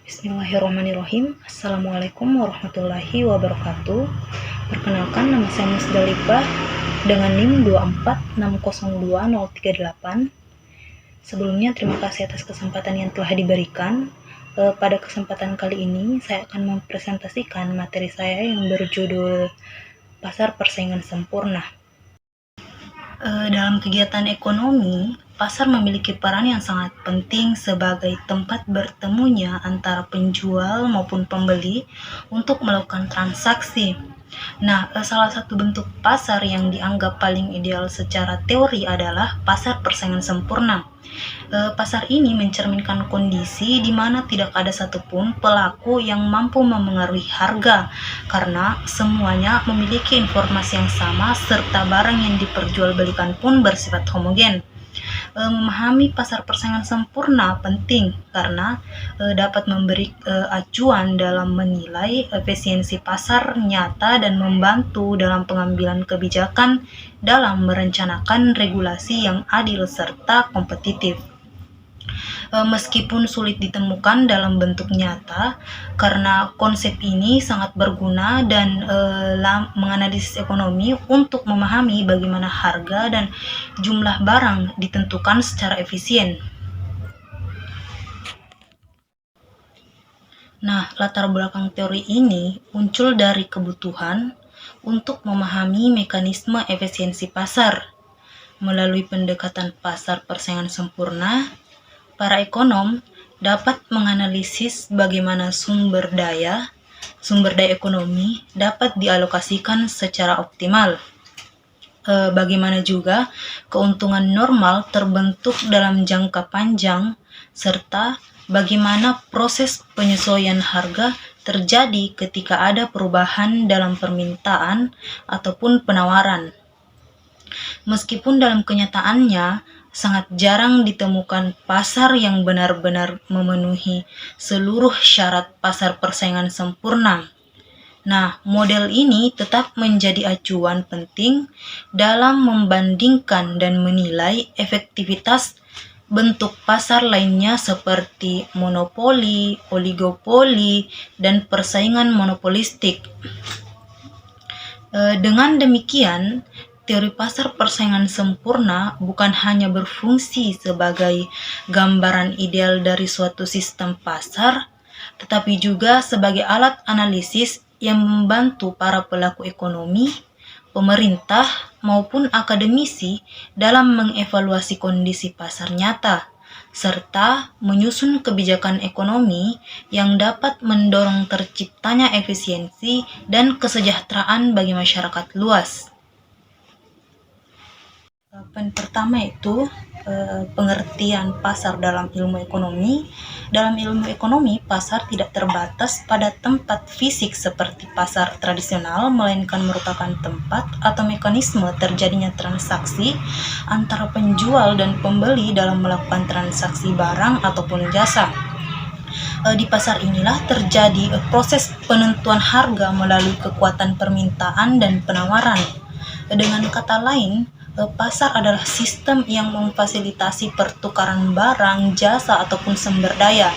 Bismillahirrahmanirrahim. Assalamualaikum warahmatullahi wabarakatuh. Perkenalkan, nama saya Musdalifah dengan NIM 24602-038. Sebelumnya terima kasih atas kesempatan yang telah diberikan. Pada kesempatan kali ini saya akan mempresentasikan materi saya yang berjudul Pasar Persaingan Sempurna. Dalam kegiatan ekonomi, pasar memiliki peran yang sangat penting sebagai tempat bertemunya antara penjual maupun pembeli untuk melakukan transaksi. Nah, salah satu bentuk pasar yang dianggap paling ideal secara teori adalah pasar persaingan sempurna. Pasar ini mencerminkan kondisi di mana tidak ada satupun pelaku yang mampu memengaruhi harga, karena semuanya memiliki informasi yang sama serta barang yang diperjualbelikan pun bersifat homogen. Memahami pasar persaingan sempurna penting karena dapat memberi acuan dalam menilai efisiensi pasar nyata dan membantu dalam pengambilan kebijakan dalam merencanakan regulasi yang adil serta kompetitif. Meskipun sulit ditemukan dalam bentuk nyata, karena konsep ini sangat berguna dan menganalisis ekonomi untuk memahami bagaimana harga dan jumlah barang ditentukan secara efisien. Nah, latar belakang teori ini muncul dari kebutuhan untuk memahami mekanisme efisiensi pasar. Melalui pendekatan pasar persaingan sempurna, para ekonom dapat menganalisis bagaimana sumber daya ekonomi dapat dialokasikan secara optimal. Bagaimana juga keuntungan normal terbentuk dalam jangka panjang, serta bagaimana proses penyesuaian harga terjadi ketika ada perubahan dalam permintaan ataupun penawaran. Meskipun dalam kenyataannya sangat jarang ditemukan pasar yang benar-benar memenuhi seluruh syarat pasar persaingan sempurna. Nah, model ini tetap menjadi acuan penting dalam membandingkan dan menilai efektivitas bentuk pasar lainnya seperti monopoli, oligopoli, dan persaingan monopolistik. Dengan demikian, teori pasar persaingan sempurna bukan hanya berfungsi sebagai gambaran ideal dari suatu sistem pasar, tetapi juga sebagai alat analisis yang membantu para pelaku ekonomi, pemerintah, maupun akademisi dalam mengevaluasi kondisi pasar nyata, serta menyusun kebijakan ekonomi yang dapat mendorong terciptanya efisiensi dan kesejahteraan bagi masyarakat luas. Poin pertama itu pengertian pasar dalam ilmu ekonomi. Dalam ilmu ekonomi, pasar tidak terbatas pada tempat fisik seperti pasar tradisional, melainkan merupakan tempat atau mekanisme terjadinya transaksi antara penjual dan pembeli dalam melakukan transaksi barang ataupun jasa. Di pasar inilah terjadi proses penentuan harga melalui kekuatan permintaan dan penawaran. Dengan kata lain, pasar adalah sistem yang memfasilitasi pertukaran barang, jasa, ataupun sumber daya.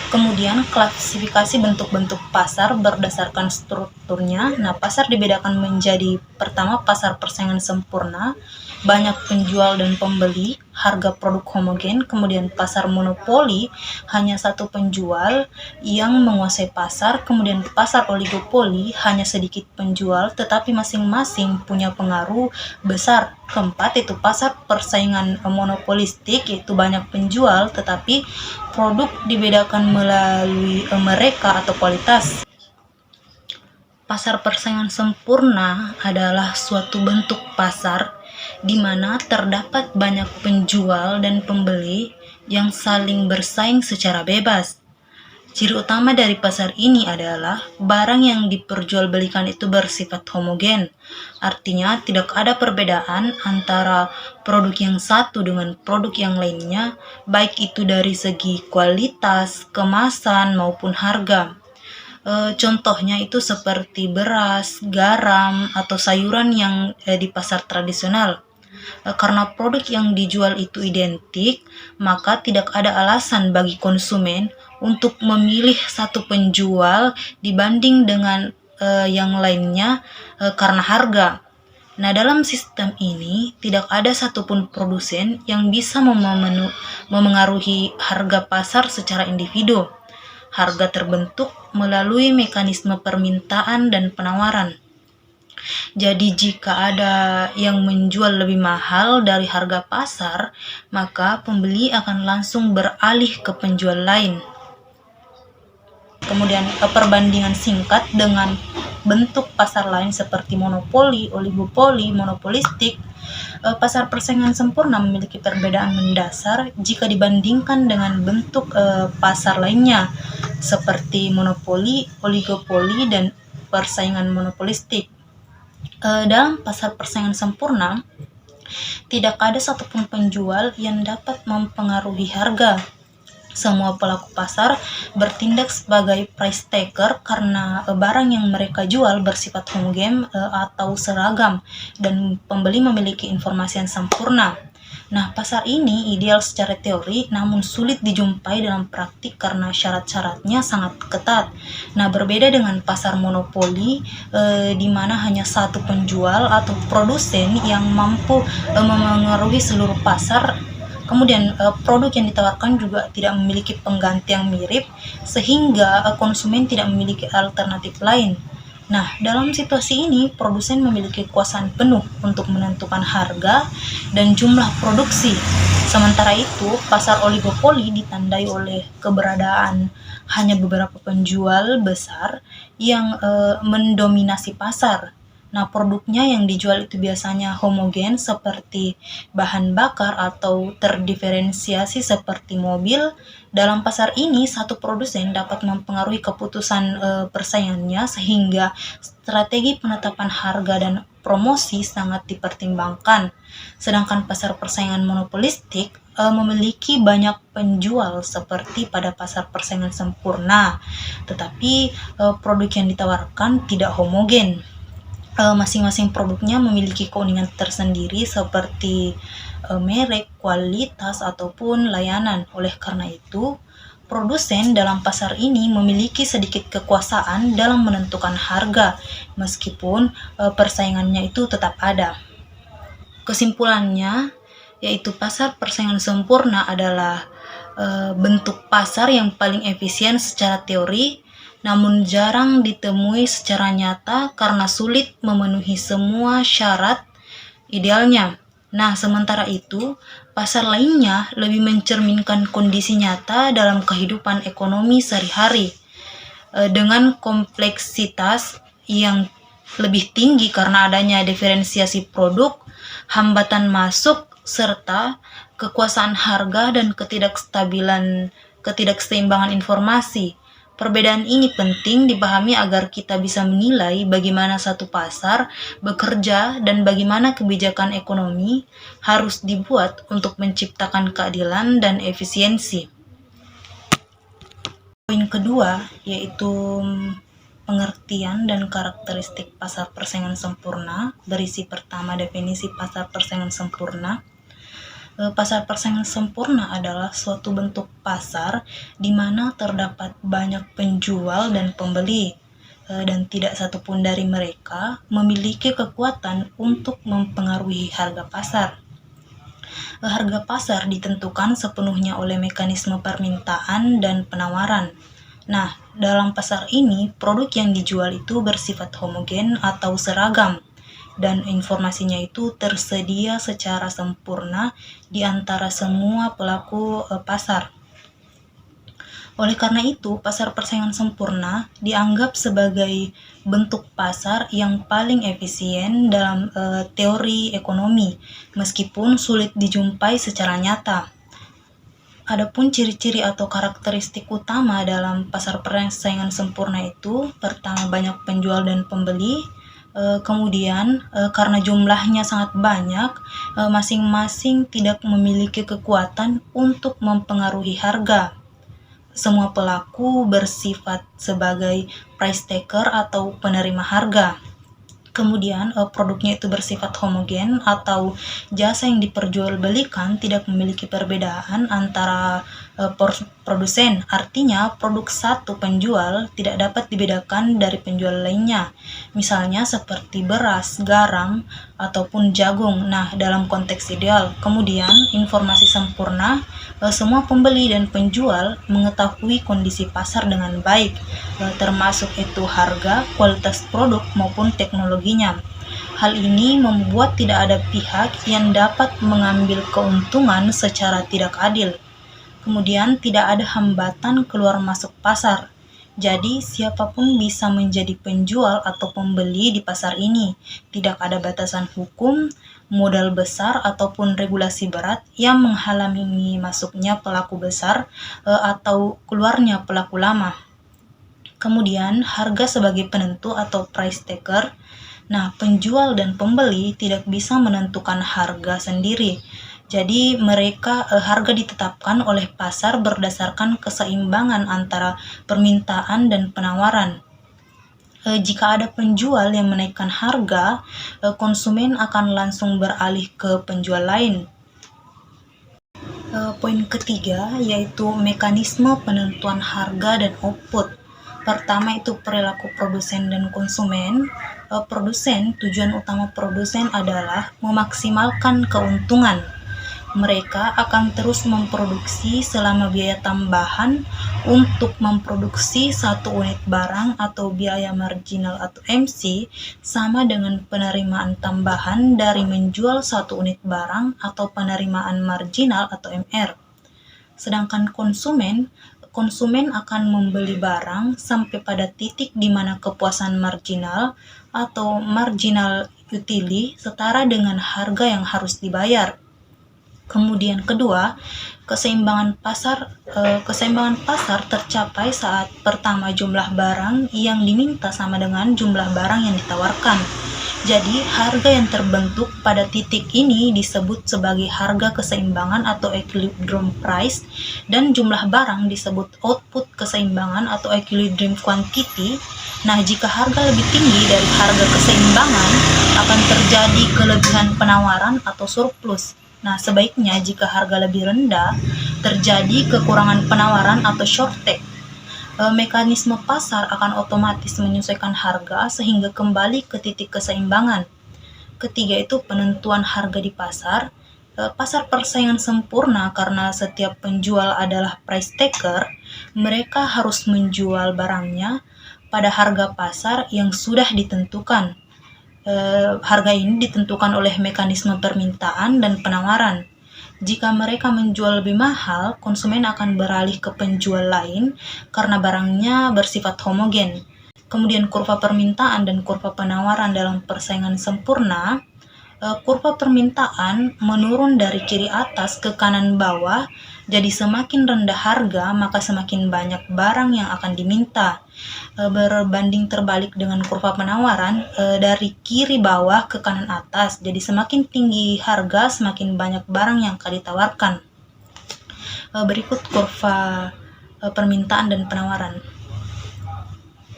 Kemudian klasifikasi bentuk-bentuk pasar berdasarkan strukturnya. Nah, pasar dibedakan menjadi pertama pasar persaingan sempurna, banyak penjual dan pembeli, harga produk homogen. Kemudian pasar monopoli, hanya satu penjual yang menguasai pasar. Kemudian pasar oligopoli, hanya sedikit penjual tetapi masing-masing punya pengaruh besar. Keempat itu pasar persaingan monopolistik, yaitu banyak penjual tetapi produk dibedakan melalui mereka atau kualitas. Pasar persaingan sempurna adalah suatu bentuk pasar di mana terdapat banyak penjual dan pembeli yang saling bersaing secara bebas. Ciri utama dari pasar ini adalah barang yang diperjualbelikan itu bersifat homogen. Artinya tidak ada perbedaan antara produk yang satu dengan produk yang lainnya, baik itu dari segi kualitas, kemasan, maupun harga. Contohnya itu seperti beras, garam, atau sayuran yang di pasar tradisional. Karena produk yang dijual itu identik, maka tidak ada alasan bagi konsumen untuk memilih satu penjual dibanding dengan yang lainnya karena harga. Nah, dalam sistem ini tidak ada satupun produsen yang bisa memengaruhi harga pasar secara individu. Harga terbentuk melalui mekanisme permintaan dan penawaran. Jadi jika ada yang menjual lebih mahal dari harga pasar, maka pembeli akan langsung beralih ke penjual lain. Kemudian perbandingan singkat dengan bentuk pasar lain seperti monopoli, oligopoli, monopolistik. Pasar persaingan sempurna memiliki perbedaan mendasar jika dibandingkan dengan bentuk pasar lainnya seperti monopoli, oligopoli, dan persaingan monopolistik. Dalam pasar persaingan sempurna, tidak ada satupun penjual yang dapat mempengaruhi harga. Semua pelaku pasar bertindak sebagai price taker karena barang yang mereka jual bersifat homogen atau seragam dan pembeli memiliki informasi yang sempurna. Nah, pasar ini ideal secara teori namun sulit dijumpai dalam praktik karena syarat-syaratnya sangat ketat. Nah, berbeda dengan pasar monopoli di mana hanya satu penjual atau produsen yang mampu memengaruhi seluruh pasar. Kemudian produk yang ditawarkan juga tidak memiliki pengganti yang mirip sehingga konsumen tidak memiliki alternatif lain. Nah, dalam situasi ini produsen memiliki kekuasaan penuh untuk menentukan harga dan jumlah produksi. Sementara itu, pasar oligopoli ditandai oleh keberadaan hanya beberapa penjual besar yang mendominasi pasar. Nah, produknya yang dijual itu biasanya homogen seperti bahan bakar atau terdiferensiasi seperti mobil. Dalam pasar ini, satu produsen dapat mempengaruhi keputusan persaingannya sehingga strategi penetapan harga dan promosi sangat dipertimbangkan. Sedangkan pasar persaingan monopolistik memiliki banyak penjual seperti pada pasar persaingan sempurna, tetapi produk yang ditawarkan tidak homogen. Masing-masing produknya memiliki keunikan tersendiri seperti merek, kualitas, ataupun layanan. Oleh karena itu, produsen dalam pasar ini memiliki sedikit kekuasaan dalam menentukan harga, meskipun persaingannya itu tetap ada. Kesimpulannya, yaitu pasar persaingan sempurna adalah bentuk pasar yang paling efisien secara teori, namun jarang ditemui secara nyata karena sulit memenuhi semua syarat idealnya. Nah, sementara itu, pasar lainnya lebih mencerminkan kondisi nyata dalam kehidupan ekonomi sehari-hari dengan kompleksitas yang lebih tinggi karena adanya diferensiasi produk, hambatan masuk, serta kekuasaan harga dan ketidakseimbangan informasi. Perbedaan ini penting dipahami agar kita bisa menilai bagaimana satu pasar bekerja dan bagaimana kebijakan ekonomi harus dibuat untuk menciptakan keadilan dan efisiensi. Poin kedua yaitu pengertian dan karakteristik pasar persaingan sempurna. Berisi pertama definisi pasar persaingan sempurna. Pasar persaingan sempurna adalah suatu bentuk pasar di mana terdapat banyak penjual dan pembeli, dan tidak satupun dari mereka memiliki kekuatan untuk mempengaruhi harga pasar. Harga pasar ditentukan sepenuhnya oleh mekanisme permintaan dan penawaran. Nah, dalam pasar ini, produk yang dijual itu bersifat homogen atau seragam, dan informasinya itu tersedia secara sempurna di antara semua pelaku pasar. Oleh karena itu, pasar persaingan sempurna dianggap sebagai bentuk pasar yang paling efisien dalam teori ekonomi, meskipun sulit dijumpai secara nyata. Adapun ciri-ciri atau karakteristik utama dalam pasar persaingan sempurna itu, pertama banyak penjual dan pembeli. Kemudian karena jumlahnya sangat banyak, masing-masing tidak memiliki kekuatan untuk mempengaruhi harga. Semua pelaku bersifat sebagai price taker atau penerima harga. Kemudian produknya itu bersifat homogen atau jasa yang diperjualbelikan tidak memiliki perbedaan antara produsen. Artinya produk satu penjual tidak dapat dibedakan dari penjual lainnya. Misalnya seperti beras, garam, ataupun jagung. Nah, dalam konteks ideal. Kemudian informasi sempurna, semua pembeli dan penjual mengetahui kondisi pasar dengan baik, termasuk itu harga, kualitas produk maupun teknologinya. Hal ini membuat tidak ada pihak yang dapat mengambil keuntungan secara tidak adil. Kemudian tidak ada hambatan keluar masuk pasar. Jadi siapapun bisa menjadi penjual atau pembeli di pasar ini. Tidak ada batasan hukum, modal besar ataupun regulasi berat yang menghalangi masuknya pelaku besar atau keluarnya pelaku lama. Kemudian harga sebagai penentu atau price taker. Nah, penjual dan pembeli tidak bisa menentukan harga sendiri. Jadi harga ditetapkan oleh pasar berdasarkan keseimbangan antara permintaan dan penawaran. Jika ada penjual yang menaikkan harga, konsumen akan langsung beralih ke penjual lain. Poin ketiga yaitu mekanisme penentuan harga dan output. Pertama itu perilaku produsen dan konsumen. Tujuan utama produsen adalah memaksimalkan keuntungan. Mereka akan terus memproduksi selama biaya tambahan untuk memproduksi satu unit barang atau biaya marginal atau MC sama dengan penerimaan tambahan dari menjual satu unit barang atau penerimaan marginal atau MR. Sedangkan konsumen akan membeli barang sampai pada titik di mana kepuasan marginal atau marginal utili setara dengan harga yang harus dibayar. Kemudian kedua, keseimbangan pasar tercapai saat pertama jumlah barang yang diminta sama dengan jumlah barang yang ditawarkan. Jadi, harga yang terbentuk pada titik ini disebut sebagai harga keseimbangan atau equilibrium price, dan jumlah barang disebut output keseimbangan atau equilibrium quantity. Nah, jika harga lebih tinggi dari harga keseimbangan, akan terjadi kelebihan penawaran atau surplus. Nah, sebaiknya jika harga lebih rendah, terjadi kekurangan penawaran atau shortage. Mekanisme pasar akan otomatis menyesuaikan harga sehingga kembali ke titik keseimbangan. Ketiga itu penentuan harga di pasar. Pasar persaingan sempurna karena setiap penjual adalah price taker. Mereka harus menjual barangnya pada harga pasar yang sudah ditentukan. Harga ini ditentukan oleh mekanisme permintaan dan penawaran. Jika mereka menjual lebih mahal, konsumen akan beralih ke penjual lain karena barangnya bersifat homogen. Kemudian kurva permintaan dan kurva penawaran dalam persaingan sempurna. Kurva permintaan menurun dari kiri atas ke kanan bawah, jadi semakin rendah harga maka semakin banyak barang yang akan diminta. Berbanding terbalik dengan kurva penawaran, dari kiri bawah ke kanan atas, jadi semakin tinggi harga semakin banyak barang yang akan ditawarkan. Berikut kurva permintaan dan penawaran.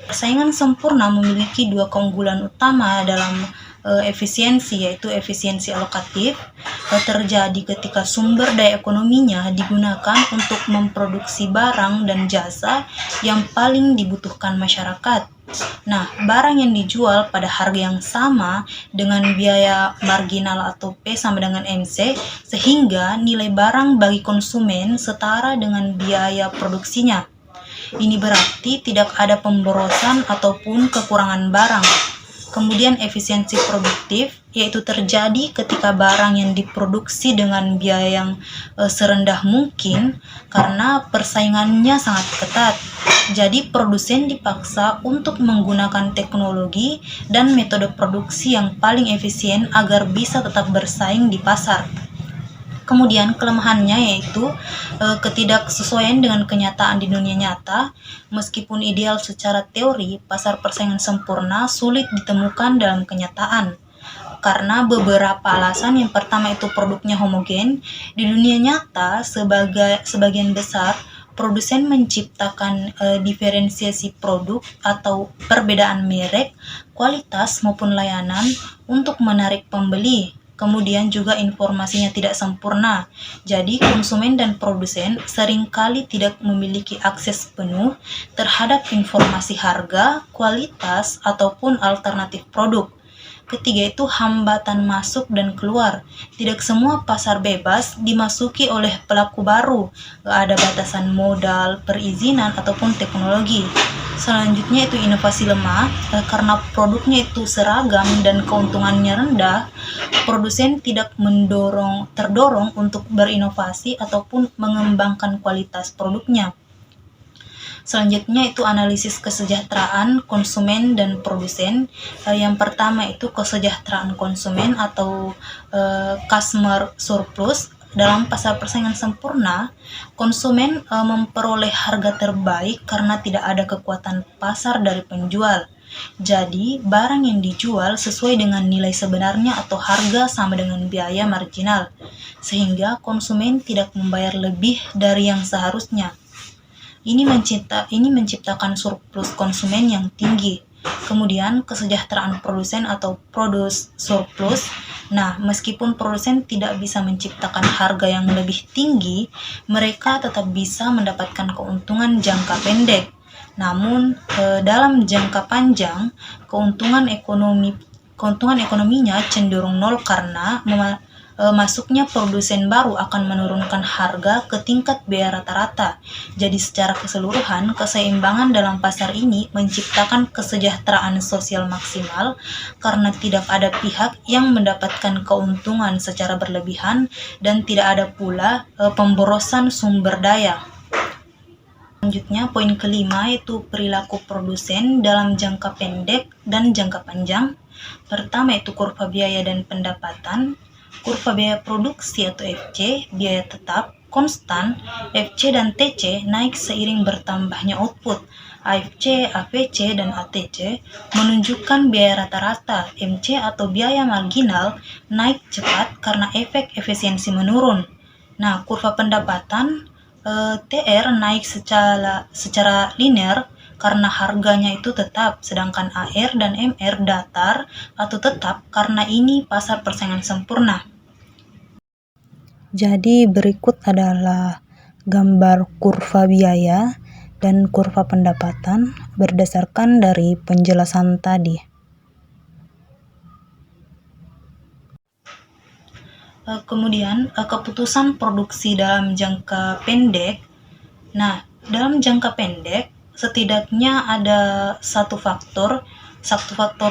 Persaingan sempurna memiliki dua keunggulan utama dalam efisiensi, yaitu efisiensi alokatif, terjadi ketika sumber daya ekonominya digunakan untuk memproduksi barang dan jasa yang paling dibutuhkan masyarakat. Nah, barang yang dijual pada harga yang sama dengan biaya marginal atau P sama dengan MC, sehingga nilai barang bagi konsumen setara dengan biaya produksinya. Ini berarti tidak ada pemborosan ataupun kekurangan barang. Kemudian efisiensi produktif, yaitu terjadi ketika barang yang diproduksi dengan biaya yang serendah mungkin karena persaingannya sangat ketat. Jadi produsen dipaksa untuk menggunakan teknologi dan metode produksi yang paling efisien agar bisa tetap bersaing di pasar. Kemudian kelemahannya yaitu ketidaksesuaian dengan kenyataan di dunia nyata. Meskipun ideal secara teori, pasar persaingan sempurna sulit ditemukan dalam kenyataan. Karena beberapa alasan. Yang pertama itu produknya homogen. Di dunia nyata, sebagian besar produsen menciptakan diferensiasi produk atau perbedaan merek, kualitas maupun layanan untuk menarik pembeli. Kemudian juga informasinya tidak sempurna. Jadi konsumen dan produsen seringkali tidak memiliki akses penuh terhadap informasi harga, kualitas, ataupun alternatif produk. Ketiga itu hambatan masuk dan keluar. Tidak semua pasar bebas dimasuki oleh pelaku baru. Ada batasan modal, perizinan, ataupun teknologi. Selanjutnya itu inovasi lemah, karena produknya itu seragam dan keuntungannya rendah, produsen tidak terdorong untuk berinovasi ataupun mengembangkan kualitas produknya. Selanjutnya itu analisis kesejahteraan konsumen dan produsen. Yang pertama itu kesejahteraan konsumen atau customer surplus. Dalam pasar persaingan sempurna, konsumen memperoleh harga terbaik karena tidak ada kekuatan pasar dari penjual. Jadi, barang yang dijual sesuai dengan nilai sebenarnya atau harga sama dengan biaya marginal, sehingga konsumen tidak membayar lebih dari yang seharusnya. Ini menciptakan surplus konsumen yang tinggi. Kemudian kesejahteraan produsen atau produce surplus. Nah, meskipun produsen tidak bisa menciptakan harga yang lebih tinggi, mereka tetap bisa mendapatkan keuntungan jangka pendek. Namun, dalam jangka panjang, keuntungan ekonominya cenderung nol karena masuknya produsen baru akan menurunkan harga ke tingkat biaya rata-rata. Jadi secara keseluruhan, keseimbangan dalam pasar ini menciptakan kesejahteraan sosial maksimal karena tidak ada pihak yang mendapatkan keuntungan secara berlebihan dan tidak ada pula pemborosan sumber daya. Selanjutnya, poin kelima yaitu perilaku produsen dalam jangka pendek dan jangka panjang. Pertama itu kurva biaya dan pendapatan. Kurva biaya produksi atau FC, biaya tetap, konstan, FC dan TC naik seiring bertambahnya output. AFC, AVC, dan ATC menunjukkan biaya rata-rata. MC atau biaya marginal naik cepat karena efek efisiensi menurun. Nah, kurva pendapatan TR naik secara linear karena harganya itu tetap, sedangkan AR dan MR datar atau tetap karena ini pasar persaingan sempurna. Jadi berikut adalah gambar kurva biaya dan kurva pendapatan berdasarkan dari penjelasan tadi. Kemudian keputusan produksi dalam jangka pendek. Nah, dalam jangka pendek setidaknya ada satu faktor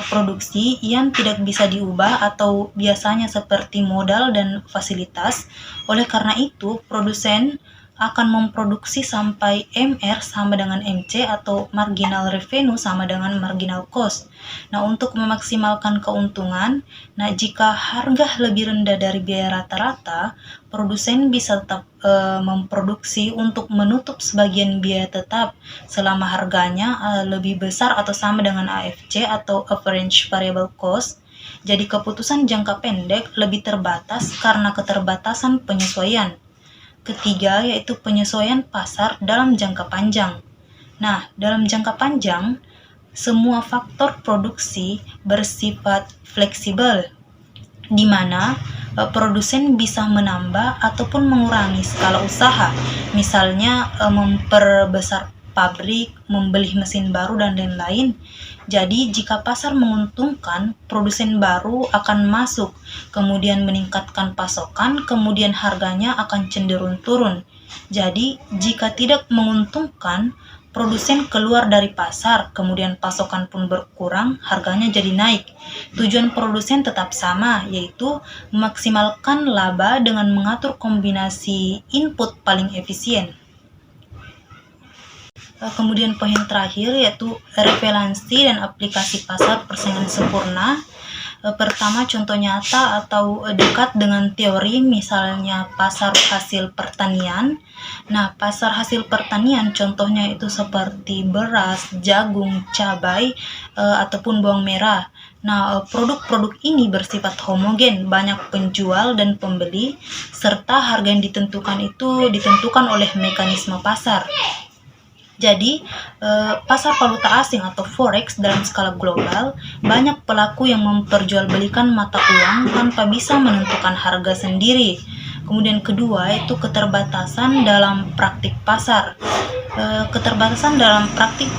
produksi yang tidak bisa diubah atau biasanya seperti modal dan fasilitas. Oleh karena itu, produsen akan memproduksi sampai MR sama dengan MC atau marginal revenue sama dengan marginal cost. Nah, untuk memaksimalkan keuntungan, jika harga lebih rendah dari biaya rata-rata, produsen bisa tetap memproduksi untuk menutup sebagian biaya tetap selama harganya lebih besar atau sama dengan AFC atau average variable cost. Jadi keputusan jangka pendek lebih terbatas karena keterbatasan penyesuaian. Ketiga yaitu penyesuaian pasar dalam jangka panjang. Nah, dalam jangka panjang, semua faktor produksi bersifat fleksibel, di mana produsen bisa menambah ataupun mengurangi skala usaha, misalnya memperbesar pabrik, membeli mesin baru, dan lain-lain. Jadi, jika pasar menguntungkan, produsen baru akan masuk, kemudian meningkatkan pasokan, kemudian harganya akan cenderung turun. Jadi, jika tidak menguntungkan, produsen keluar dari pasar, kemudian pasokan pun berkurang, harganya jadi naik. Tujuan produsen tetap sama, yaitu memaksimalkan laba dengan mengatur kombinasi input paling efisien. Kemudian poin terakhir yaitu relevansi dan aplikasi pasar persaingan sempurna. Pertama, contoh nyata atau dekat dengan teori, misalnya pasar hasil pertanian. Nah, pasar hasil pertanian contohnya itu seperti beras, jagung, cabai, ataupun bawang merah. Nah, produk-produk ini bersifat homogen, banyak penjual dan pembeli, serta harga yang ditentukan itu ditentukan oleh mekanisme pasar. Jadi, pasar valuta asing atau forex dalam skala global, banyak pelaku yang memperjualbelikan mata uang tanpa bisa menentukan harga sendiri. Kemudian kedua itu keterbatasan dalam praktik pasar. Keterbatasan dalam praktik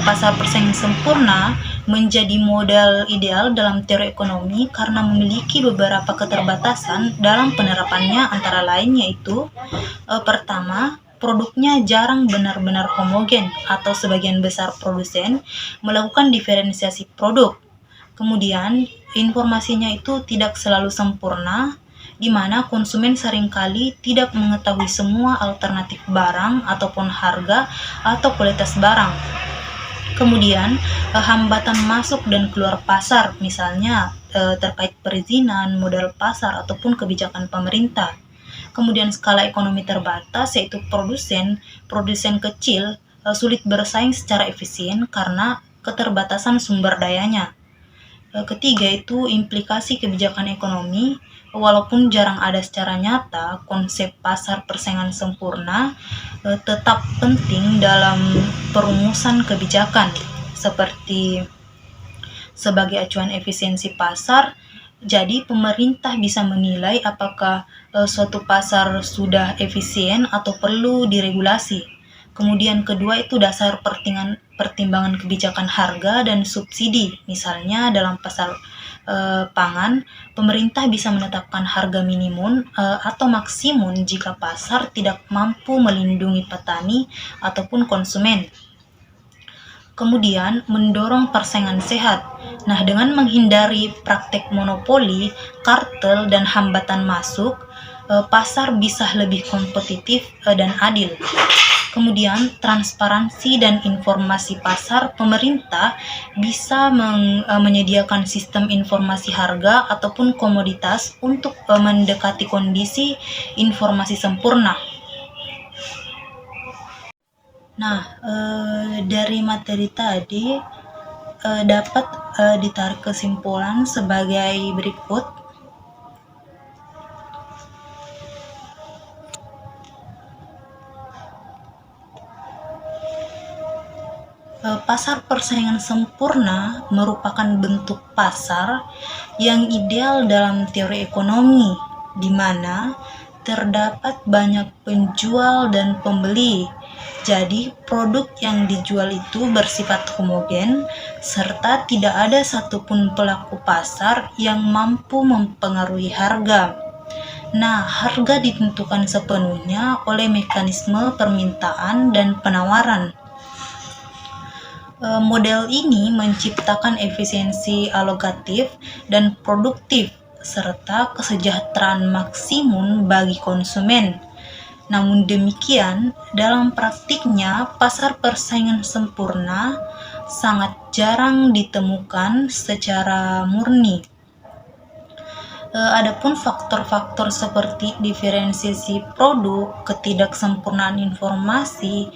pasar persaingan sempurna menjadi modal ideal dalam teori ekonomi karena memiliki beberapa keterbatasan dalam penerapannya, antara lain yaitu pertama, produknya jarang benar-benar homogen atau sebagian besar produsen melakukan diferensiasi produk. Kemudian, informasinya itu tidak selalu sempurna, di mana konsumen seringkali tidak mengetahui semua alternatif barang ataupun harga atau kualitas barang. Kemudian, hambatan masuk dan keluar pasar, misalnya terkait perizinan, modal pasar, ataupun kebijakan pemerintah. Kemudian skala ekonomi terbatas, yaitu produsen kecil sulit bersaing secara efisien karena keterbatasan sumber dayanya. Ketiga itu implikasi kebijakan ekonomi. Walaupun jarang ada secara nyata, konsep pasar persaingan sempurna tetap penting dalam perumusan kebijakan, seperti sebagai acuan efisiensi pasar. Jadi pemerintah bisa menilai apakah suatu pasar sudah efisien atau perlu diregulasi. Kemudian kedua itu dasar pertimbangan kebijakan harga dan subsidi. Misalnya dalam pasar pangan, pemerintah bisa menetapkan harga minimum atau maksimum jika pasar tidak mampu melindungi petani ataupun konsumen. Kemudian mendorong persaingan sehat. Nah, dengan menghindari praktek monopoli, kartel, dan hambatan masuk, pasar bisa lebih kompetitif dan adil. Kemudian transparansi dan informasi pasar, pemerintah bisa menyediakan sistem informasi harga ataupun komoditas untuk mendekati kondisi informasi sempurna. Nah, dari materi tadi dapat ditarik kesimpulan sebagai berikut. Pasar persaingan sempurna merupakan bentuk pasar yang ideal dalam teori ekonomi, di mana terdapat banyak penjual dan pembeli. Jadi, produk yang dijual itu bersifat homogen, serta tidak ada satupun pelaku pasar yang mampu mempengaruhi harga. Nah, harga ditentukan sepenuhnya oleh mekanisme permintaan dan penawaran. Model ini menciptakan efisiensi alokatif dan produktif serta kesejahteraan maksimum bagi konsumen. Namun demikian, dalam praktiknya pasar persaingan sempurna sangat jarang ditemukan secara murni. Adapun faktor-faktor seperti diferensiasi produk, ketidaksempurnaan informasi,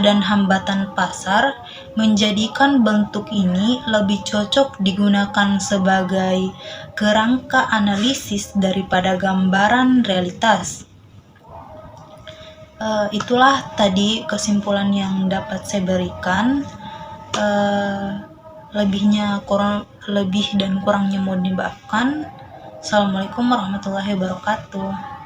dan hambatan pasar menjadikan bentuk ini lebih cocok digunakan sebagai kerangka analisis daripada gambaran realitas. Itulah tadi kesimpulan yang dapat saya berikan. Lebih dan kurangnya mohon dimaafkan. Assalamualaikum warahmatullahi wabarakatuh.